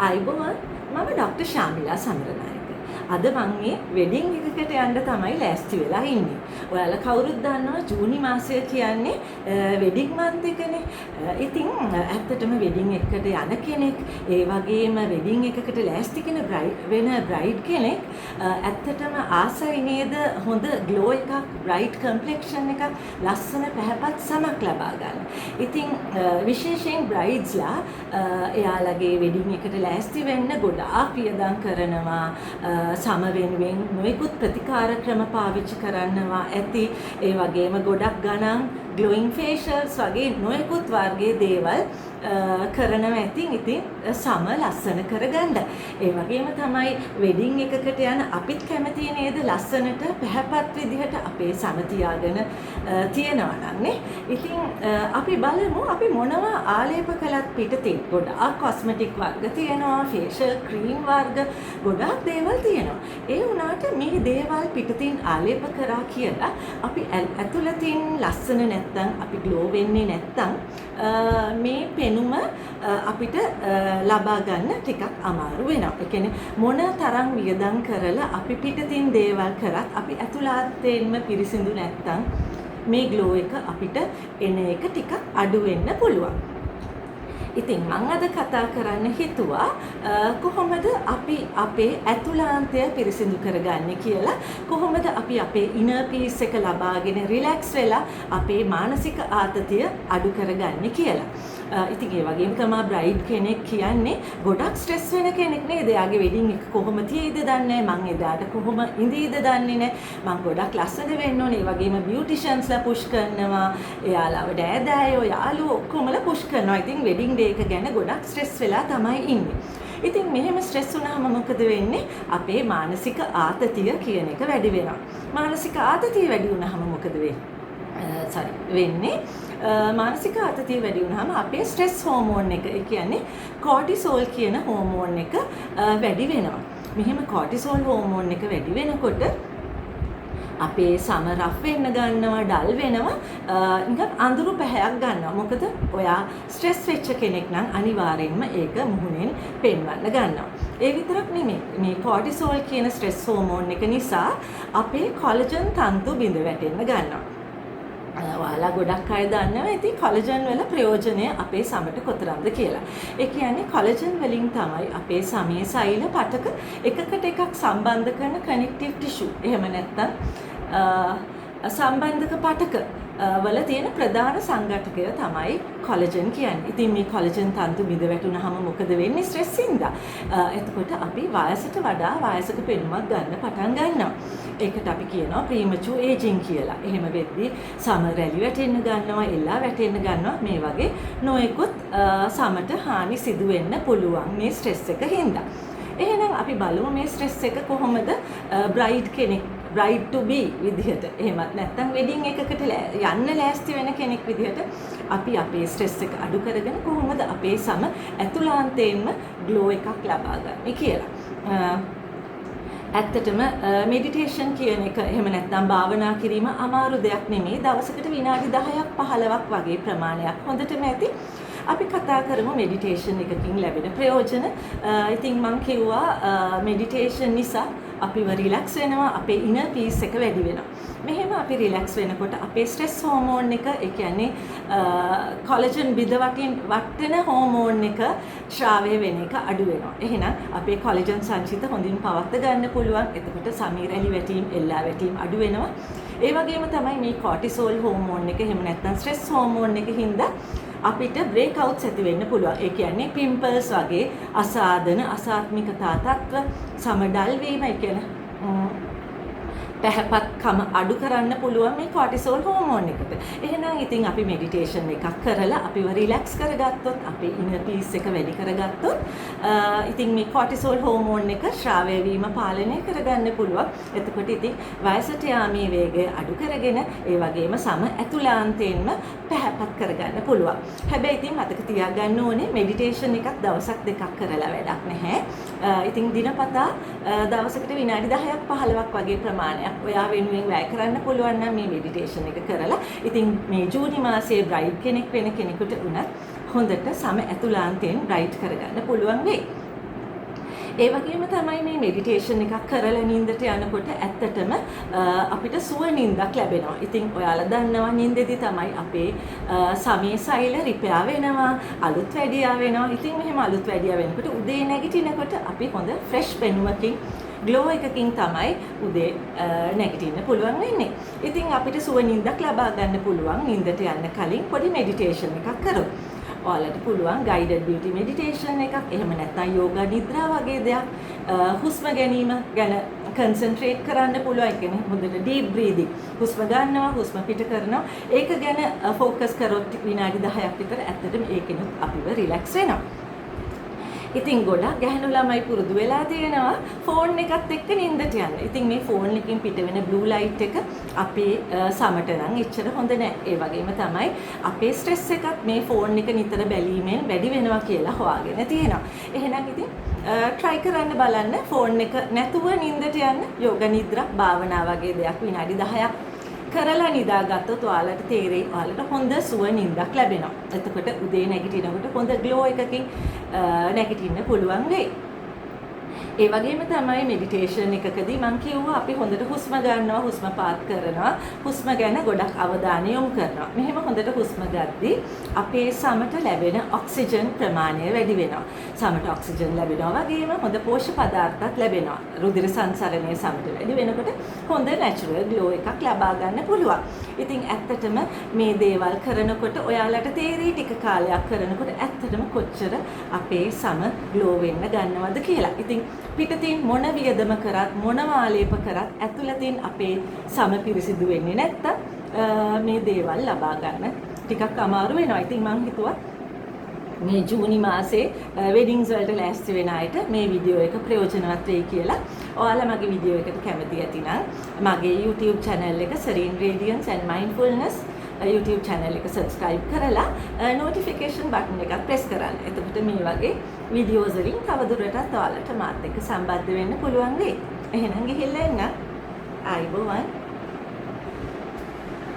අයිබෝවන් මම ඩොක්ටර් ශාමිලා සමරනායක. අද මම මේ වෙඩින් එකකට යන්න තමයි ලෑස්ති වෙලා ඉන්නේ. ඔයාලා කවුරුත් දන්නවා ජූනි මාසය කියන්නේ වෙඩින් මන්ත් එකනේ. ඉතින් ඇත්තටම වෙඩින් එකකට යන කෙනෙක්, ඒ වගේම වෙඩින් එකකට ලෑස්ති වෙන බ්‍රයිඩ් කෙනෙක් ඇත්තටම ආසයි නේද හොඳ ග්ලෝ එකක්, බ්‍රයිට් කම්ප්ලෙක්ෂන් එකක්, ලස්සන පැහැපත් සමක් ලබා ගන්න. ඉතින් විශේෂයෙන් බ්‍රයිඩ්ස්ලා එයාලගේ වෙඩින් එකට ලෑස්ති වෙන්න ගොඩාක් වියදම් කරනවා. සම වෙනුවෙන් නොයෙකුත් ප්‍රතිකාර ක්‍රම පාවිච්චි කරනවා ඇති. ඒ වගේම ගොඩක් ගණන් ග්ලෝයින් ෆේෂල්ස් වගේ නොයෙකුත් වර්ගයේ දේවල් කරනවා ඇති. ඉතින් සම ලස්සන කරගන්න. ඒ වගේම තමයි වෙඩින් එකකට යන අපිත් කැමති නේද ලස්සනට පැහැපත් විදිහට අපේ සම තියාගෙන තියනවා නම් නේ. ඉතින් අපි බලමු අපි මොනවා ආලේප කළත් පිටතින් ගොඩාක් කොස්මෙටික් වර්ග තියෙනවා, ෆේෂල් ක්‍රීම් වර්ග ගොඩාක් දේවල් තියෙනවා. ඒ වුණාට මේ දේවල් පිටතින් ආලේප කරා කියලා අපි ඇතුළතින් ලස්සන නැත්තම් අපි ග්ලෝ වෙන්නේ නැත්තම් මේ පෙනුම අපිට ලබා ගන්න ටිකක් අමාරු වෙනවා. ඒ කියන්නේ මොන තරම් වියදම් කරලා අපි පිටතින් දේවල් කරත් අපි ඇතුළාතෙන්ම පිරිසිදු නැත්තම් මේ ග්ලෝ එක අපිට එන එක ටිකක් අඩු වෙන්න පුළුවන්. ඉතින් මම අද කතා කරන්න හිතුවා කොහොමද අපි අපේ ඇතුළාන්තය පිරිසිදු කරගන්නේ කියලා. කොහොමද අපි අපේ ඉනර් පීස් එක ලබාගෙන රිලැක්ස් වෙලා අපේ මානසික ආතතිය අඩු කරගන්නේ කියලා. ඉතින් ඒ වගේම තමයි බ්‍රයිඩ් කෙනෙක් කියන්නේ ගොඩක් ස්ට්‍රෙස් වෙන කෙනෙක් නේද? එයාගේ වෙඩින් එක කොහොම තියෙයිද දන්නේ නැහැ. මං එදාට කොහොම ඉඳීද දන්නේ නැහැ. මං ගොඩක් ලස්සන වෙන්න ඕනේ. ඒ වගේම බියුටිෂියන්ස්ලා පුෂ් කරනවා. එයාලව ඩෑදෑයෝ යාළුවෝ ඔක්කොමලා පුෂ් කරනවා. ඉතින් වෙඩින් ඩේ එක ගැන ගොඩක් ස්ට්‍රෙස් වෙලා තමයි ඉන්නේ. ඉතින් මෙහෙම ස්ට්‍රෙස් වුණාම මොකද වෙන්නේ? අපේ මානසික ආතතිය කියන එක වැඩි වෙනවා. මානසික ආතතිය වැඩි වුණාම මොකද වෙන්නේ? මානසික ආතතිය වැඩි වුණාම අපේ ස්ට්‍රෙස් හෝමෝන් එක, ඒ කියන්නේ කෝටිසෝල් කියන හෝමෝන් එක වැඩි වෙනවා. මෙහෙම කෝටිසෝල් හෝමෝන් එක වැඩි වෙනකොට අපේ සම රෆ් වෙන්න ගන්නවා, ඩල් වෙනවා, නිකන් අඳුරු පැහැයක් ගන්නවා. මොකද ඔයා ස්ට්‍රෙස් වෙච්ච කෙනෙක් නම් අනිවාර්යෙන්ම ඒක මුහුණෙන් පෙන්වන්න ගන්නවා. ඒ විතරක් නෙමෙයි, මේ කෝටිසෝල් කියන ස්ට්‍රෙස් හෝමෝන් එක නිසා අපේ කොලජන් තන්තු බිඳ වැටෙන්න ගන්නවා. ඔයාලා ගොඩක් අය දන්නවා ඉතින් කොලජන් වල ප්‍රයෝජනය අපේ සමට කොතරම්ද කියලා. ඒ කියන්නේ කොලජන් වලින් තමයි අපේ සමේ සෛල පටක එකකට එකක් සම්බන්ධ කරන කනෙක්ටිව් ටිෂු. එහෙම නැත්නම් සම්බන්ධක පටක වල තියෙන ප්‍රධාන සංඝටකය තමයි කොලජන් කියන්නේ. ඉතින් මේ කොලජන් තන්තු බිඳ වැටුනහම මොකද වෙන්නේ? ස්ට්‍රෙස් හින්දා. එතකොට අපි වයසට වඩා වයසක පෙනුමක් ගන්න පටන් ගන්නවා. ඒකට අපි කියනවා ප්‍රීමචුර් ඒජින් කියලා. එහෙම වෙද්දී සම රැලි වැටෙන්න ගන්නවා, එල්ලා වැටෙන්න ගන්නවා. මේ වගේ නොයෙකුත් සමට හානි සිදු වෙන්න පුළුවන් මේ ස්ට්‍රෙස් එක හින්දා. එහෙනම් අපි බලමු මේ ස්ට්‍රෙස් එක කොහොමද බ්‍රයිඩ් කෙනෙක් bride to be විදිහට, එහෙමත් නැත්නම් වෙඩින් එකකට යන්න ලෑස්ති වෙන කෙනෙක් විදිහට අපි අපේ ස්ට්‍රෙස් එක අඩු කරගෙන කොහොමද අපේ සම ඇතුළාන්තයෙන්ම ග්ලෝ එකක් ලබා ගන්නේ කියලා. ඇත්තටම මෙඩිටේෂන් කියන එක එහෙම නැත්නම් භාවනා කිරීම අමාරු දෙයක් නෙමෙයි. දවසකට විනාඩි 10ක් 15ක් වගේ ප්‍රමාණයක් හොඳටම ඇති. අපි කතා කරමු මෙඩිටේෂන් එකකින් ලැබෙන ප්‍රයෝජන. ඉතින් මම කිව්වා මෙඩිටේෂන් නිසා අපිව රිලැක්ස් වෙනවා, අපේ ඉනර් පීස් එක වැඩි වෙනවා. මෙහෙම අපි රිලැක්ස් වෙනකොට අපේ ස්ට්‍රෙස් හෝමෝන් එක, ඒ කියන්නේ කොලජන් බිඳ වටෙන හෝමෝන් එක ශ්‍රාවය වෙන එක අඩු වෙනවා. එහෙනම් අපේ කොලජන් සංචිත හොඳින් පවත්වා ගන්න පුළුවන්. එතකොට සමී රැලි වැටීම්, එල්ලා වැටීම් අඩු වෙනවා. ඒ වගේම තමයි මේ කෝටිසෝල් හෝමෝන් එක, එහෙම නැත්නම් ස්ට්‍රෙස් හෝමෝන් එක හින්දා අපිට බ්‍රේක් අවුට්ස් ඇති වෙන්න පුළුවන්. ඒ කියන්නේ පිම්පල්ස් වගේ අසාධන, අසාත්මිකතා තත්ත්ව, සමඩල් වීම, ඒ කියන්නේ පැහැපත්කම අඩු කරන්න පුළුවන් මේ කෝටිසෝල් හෝමෝන් එකට. එහෙනම් ඉතින් අපි මෙඩිටේෂන් එකක් කරලා අපිව රිලැක්ස් කරගත්තොත්, අපේ ඉනර් පීස් එක වැඩි කරගත්තොත් ඉතින් මේ කෝටිසෝල් හෝමෝන් එක ශ්‍රාවය වීම පාලනය කරගන්න පුළුවන්. එතකොට ඉතින් වයසට යාමේ වේගය අඩු කරගෙන ඒ වගේම සම ඇතුළාන්තයෙන්ම පැහැපත් කරගන්න පුළුවන්. හැබැයි ඉතින් මතක තියාගන්න ඕනේ මෙඩිටේෂන් එකක් දවසක් දෙකක් කරලා වැඩක් නැහැ. ඉතින් දිනපතා දවසකට විනාඩි 10ක් 15ක් වගේ ප්‍රමාණයක් ඔයා වෙනුවෙන් වැය කරන්න පුළුවන් නම් මේ මෙඩිටේෂන් එක කරලා ඉතින් මේ ජූනි මාසයේ බ්‍රයිඩ් කෙනෙක් වෙන කෙනෙකුට උනත් හොඳට සම ඇතුළාන්තයෙන් බ්‍රයිට් කරගන්න පුළුවන් වෙයි. ඒ වගේම තමයි මේ මෙඩිටේෂන් එකක් කරලා නිින්දට යනකොට ඇත්තටම අපිට සුව නිින්දක් ලැබෙනවා. ඉතින් ඔයාලා දන්නවා නිින්දෙදි තමයි අපේ සමේ සෛල රිපෙයා වෙනවා, අලුත් වැඩියා වෙනවා. ඉතින් මෙහෙම අලුත් වැඩියා වෙනකොට උදේ නැගිටිනකොට අපි හොඳ ෆ්‍රෙෂ් පෙනුමකින් ග්ලෝ එකකින් තමයි උදේ නැගිටින්න පුළුවන් වෙන්නේ. ඉතින් අපිට සුව නිින්දක් ලබා ගන්න පුළුවන් නිින්දට යන්න කලින් පොඩි මෙඩිටේෂන් එකක් කරොත්. ඔයාලට පුළුවන් guided beauty meditation එකක්, එහෙම නැත්නම් යෝගා නිද්‍රා වගේ දෙයක්, හුස්ම ගැනීම ගැන concentrate කරන්න පුළුවන්. ඒ කියන්නේ හොඳට deep breathing, හුස්ම ගන්නවා, හුස්ම පිට කරනවා. ඒක ගැන focus කරොත් විනාඩි 10ක් විතර ඇත්තටම ඒකෙනුත් අපිව relax වෙනවා. ඉතින් ගොඩක් ගැහැණු ළමයි පුරුදු වෙලා තියෙනවා ෆෝන් එකත් එක්ක නිින්දට යන්න. ඉතින් මේ ෆෝන් එකකින් පිට වෙන blue light එක අපේ සමට නම් එච්චර හොඳ නැහැ. ඒ වගේම තමයි අපේ ස්ට්‍රෙස් එකත් මේ ෆෝන් එක නිතර බැලීමෙන් වැඩි වෙනවා කියලා හොයාගෙන තියෙනවා. එහෙනම් ඉතින් try කරන්න බලන්න ෆෝන් එක නැතුව නිින්දට යන්න යෝග නිද්‍රා භාවනා වගේ දෙයක් විනාඩි 10ක් කරලා නිදාගත්තොත් ඔයාලට තේරෙයි ඔයාලට හොඳ සුව නිින්දක් ලැබෙනවා. එතකොට උදේ නැගිටිනකොට හොඳ ග්ලෝ එකකින් නැගිටින්න පුළුවන් වෙයි. ඒ වගේම තමයි මෙඩිටේෂන් එකකදී මම කිව්වා අපි හොඳට හුස්ම ගන්නවා, හුස්ම පාත් කරනවා, හුස්ම ගැන ගොඩක් අවධානය යොමු කරනවා. මෙහෙම හොඳට හුස්ම ගද්දී අපේ සමට ලැබෙන ඔක්සිජන් ප්‍රමාණය වැඩි වෙනවා. සමට ඔක්සිජන් ලැබෙනවා වගේම හොඳ පෝෂ්‍ය පදාර්ථත් ලැබෙනවා. රුධිර සංසරණය සමට වැඩි වෙනකොට හොඳ නැචරල් ග්ලෝ එකක් ලබා ගන්න පුළුවන්. ඉතින් ඇත්තටම මේ දේවල් කරනකොට ඔයාලට තේරෙයි ටික කාලයක් කරනකොට ඇත්තටම කොච්චර අපේ සම ග්ලෝ වෙන්න ගන්නවද කියලා. ඉතින් පිටතින් මොන වියදම කරත් මොන ආලේප කරත් ඇතුළතින් අපේ සම පිරිසිදු වෙන්නේ නැත්තම් මේ දේවල් ලබා ගන්න ටිකක් අමාරු වෙනවා. ඉතින් මම හිතුවා මේ ජූනි මාසේ වෙඩින්ග්ස් වලට ලෑස්ති වෙන අයට මේ වීඩියෝ එක ප්‍රයෝජනවත් වෙයි කියලා. ඔයාලා මගේ වීඩියෝ එකට කැමති ඇතිනම් මගේ YouTube channel එක Serene Radiance and Mindfulness YouTube channel එක subscribe කරලා notification button එකත් press කරන්න. එතකොට මේ වගේ videos වලින් තවදුරටත් ඔයාලට මාත් එක්ක සම්බන්ධ වෙන්න පුළුවන් වෙයි. එහෙනම් ගිහිල්ලා එන්න. ආයිබෝවන්.